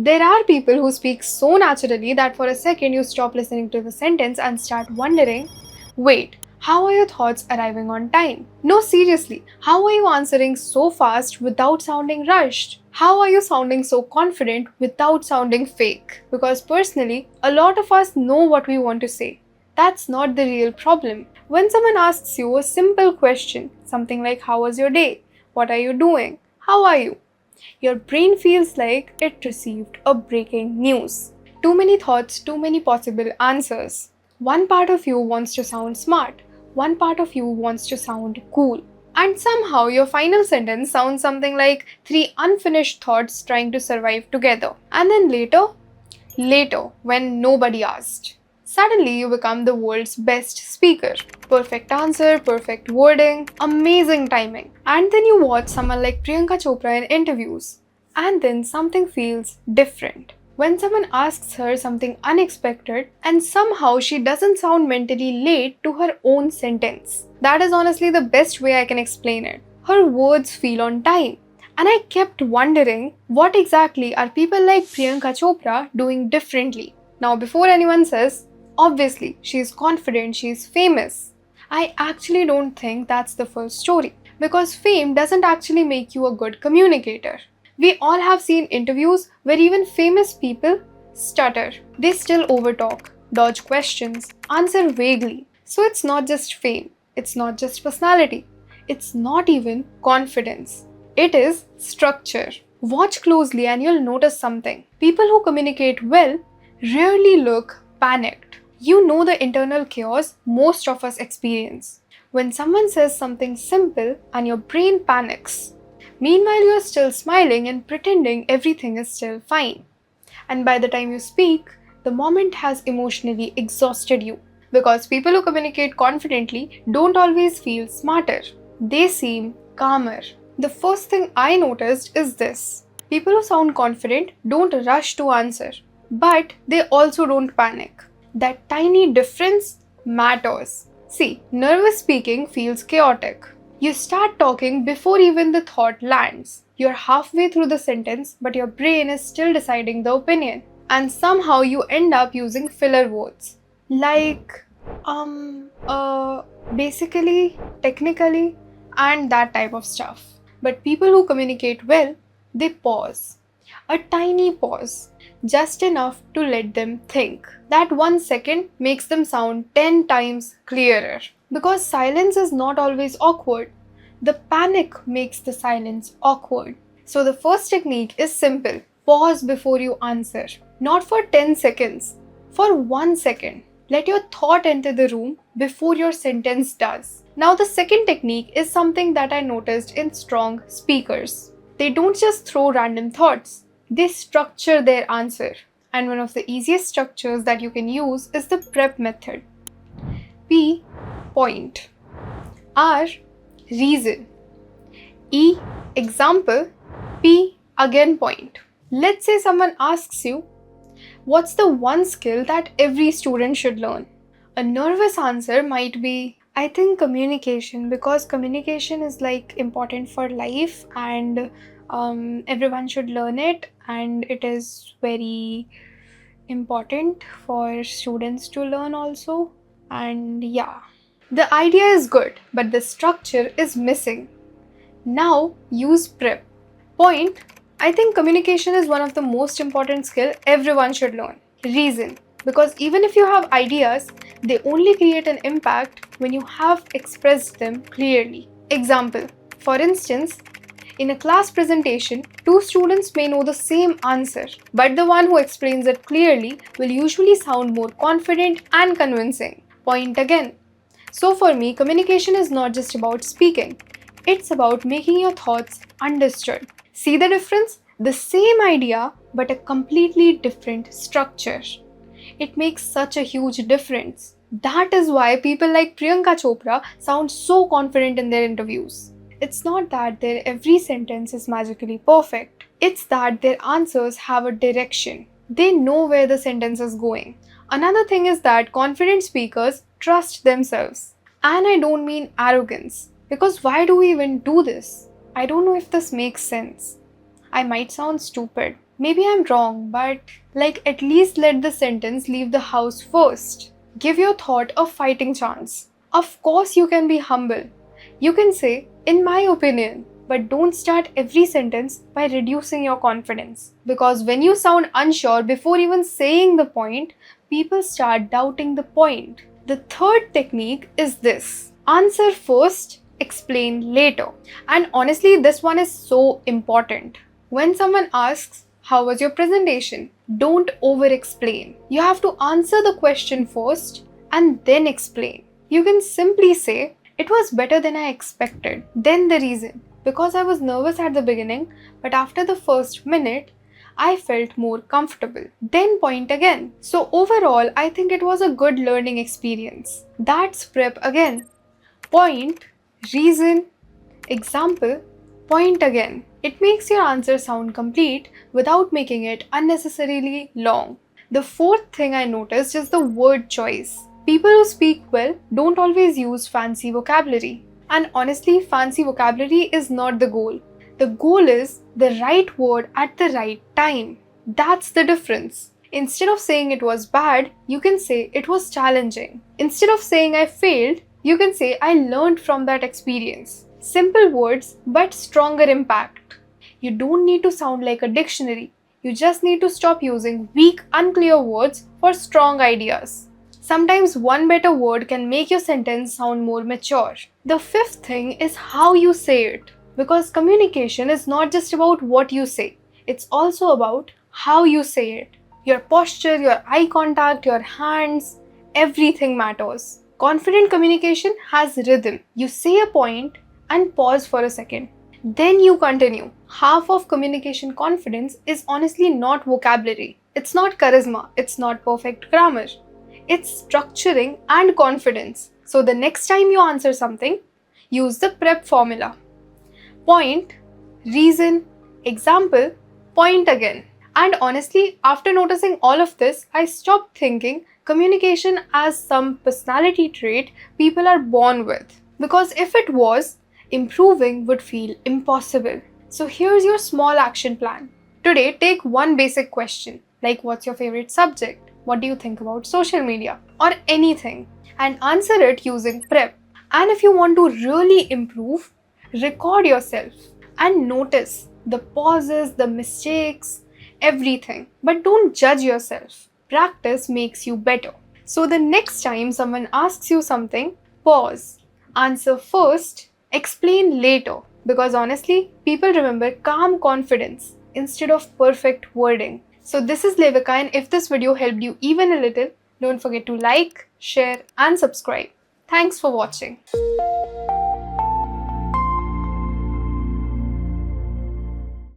There are people who speak so naturally that for a second you stop listening to the sentence and start wondering, wait, how are your thoughts arriving on time? No, seriously, how are you answering so fast without sounding rushed? How are you sounding so confident without sounding fake? Because personally, a lot of us know what we want to say. That's not the real problem. When someone asks you a simple question, something like, how was your day? What are you doing? How are you? Your brain feels like it received a breaking news. Too many thoughts, too many possible answers. One part of you wants to sound smart, one part of you wants to sound cool. And somehow your final sentence sounds something like three unfinished thoughts trying to survive together. And then later, when nobody asked, suddenly you become the world's best speaker. Perfect answer, perfect wording, amazing timing. And then you watch someone like Priyanka Chopra in interviews. And then something feels different. When someone asks her something unexpected and somehow she doesn't sound mentally late to her own sentence. That is honestly the best way I can explain it. Her words feel on time. And I kept wondering, what exactly are people like Priyanka Chopra doing differently? Now, before anyone says, obviously, she's confident, she's famous. I actually don't think that's the full story. Because fame doesn't actually make you a good communicator. We all have seen interviews where even famous people stutter. They still overtalk, dodge questions, answer vaguely. So it's not just fame, it's not just personality, it's not even confidence. It is structure. Watch closely and you'll notice something. People who communicate well rarely look panicked. You know the internal chaos most of us experience. When someone says something simple and your brain panics. Meanwhile, you're still smiling and pretending everything is still fine. And by the time you speak, the moment has emotionally exhausted you. Because people who communicate confidently don't always feel smarter, they seem calmer. The first thing I noticed is this: people who sound confident don't rush to answer, but they also don't panic. That tiny difference matters. See, nervous speaking feels chaotic. You start talking before even the thought lands. You're halfway through the sentence, but your brain is still deciding the opinion. And somehow you end up using filler words. Like, basically, technically, and that type of stuff. But people who communicate well, they pause. A tiny pause, just enough to let them think. That 1 second makes them sound 10 times clearer. Because silence is not always awkward. The panic makes the silence awkward. So the first technique is simple. Pause before you answer. Not for 10 seconds, for 1 second. Let your thought enter the room before your sentence does. Now, the second technique is something that I noticed in strong speakers. They don't just throw random thoughts, they structure their answer. And one of the easiest structures that you can use is the prep method. P. Point. R. Reason. E. Example. P. Again point. Let's say someone asks you, what's the one skill that every student should learn? A nervous answer might be, I think communication, because communication is like important for life and everyone should learn it, and it is very important for students to learn also. And yeah, the idea is good, but the structure is missing. Now use prep. Point. I think communication is one of the most important skill everyone should learn. Reason. Because even if you have ideas, they only create an impact when you have expressed them clearly. Example. For instance, in a class presentation, two students may know the same answer, but the one who explains it clearly will usually sound more confident and convincing. Point again. So for me, communication is not just about speaking. It's about making your thoughts understood. See the difference? The same idea, but a completely different structure. It makes such a huge difference. That is why people like Priyanka Chopra sound so confident in their interviews. It's not that their every sentence is magically perfect. It's that their answers have a direction. They know where the sentence is going. Another thing is that confident speakers trust themselves. And I don't mean arrogance. Because why do we even do this? I don't know if this makes sense. I might sound stupid, Maybe I'm wrong, but like at least let the sentence leave the house first. Give your thought a fighting chance. Of course, you can be humble. You can say, in my opinion, but don't start every sentence by reducing your confidence. Because when you sound unsure before even saying the point, people start doubting the point. The third technique is this: answer first, explain later. And honestly, this one is so important. When someone asks, how was your presentation? Don't over explain. You have to answer the question first and then explain. You can simply say, it was better than I expected. Then the reason. Because I was nervous at the beginning, but after the first minute, I felt more comfortable. Then point again. So overall, I think it was a good learning experience. That's prep again. Point, reason, example, point again. It makes your answer sound complete without making it unnecessarily long. The fourth thing I noticed is the word choice. People who speak well don't always use fancy vocabulary. And honestly, fancy vocabulary is not the goal. The goal is the right word at the right time. That's the difference. Instead of saying it was bad, you can say it was challenging. Instead of saying I failed, you can say I learned from that experience. Simple words, but stronger impact. You don't need to sound like a dictionary. You just need to stop using weak, unclear words for strong ideas. Sometimes one better word can make your sentence sound more mature. The fifth thing is how you say it. Because communication is not just about what you say, it's also about how you say it. Your posture, your eye contact, your hands, everything matters. Confident communication has rhythm. You say a point and pause for a second. Then you continue. Half of communication confidence is honestly not vocabulary. It's not charisma. It's not perfect grammar. It's structuring and confidence. So the next time you answer something, use the prep formula. Point, reason, example, point again. And honestly, after noticing all of this, I stopped thinking communication as some personality trait people are born with. Because if it was, improving would feel impossible. So here's your small action plan. Today, take one basic question, like what's your favorite subject? What do you think about social media? Or anything. And answer it using prep. And if you want to really improve, record yourself and notice the pauses, the mistakes, everything. But don't judge yourself. Practice makes you better. So the next time someone asks you something, pause, answer first, explain later. Because honestly, people remember calm confidence instead of perfect wording. So this is Levika, and if this video helped you even a little, don't forget to like, share and subscribe. Thanks for watching.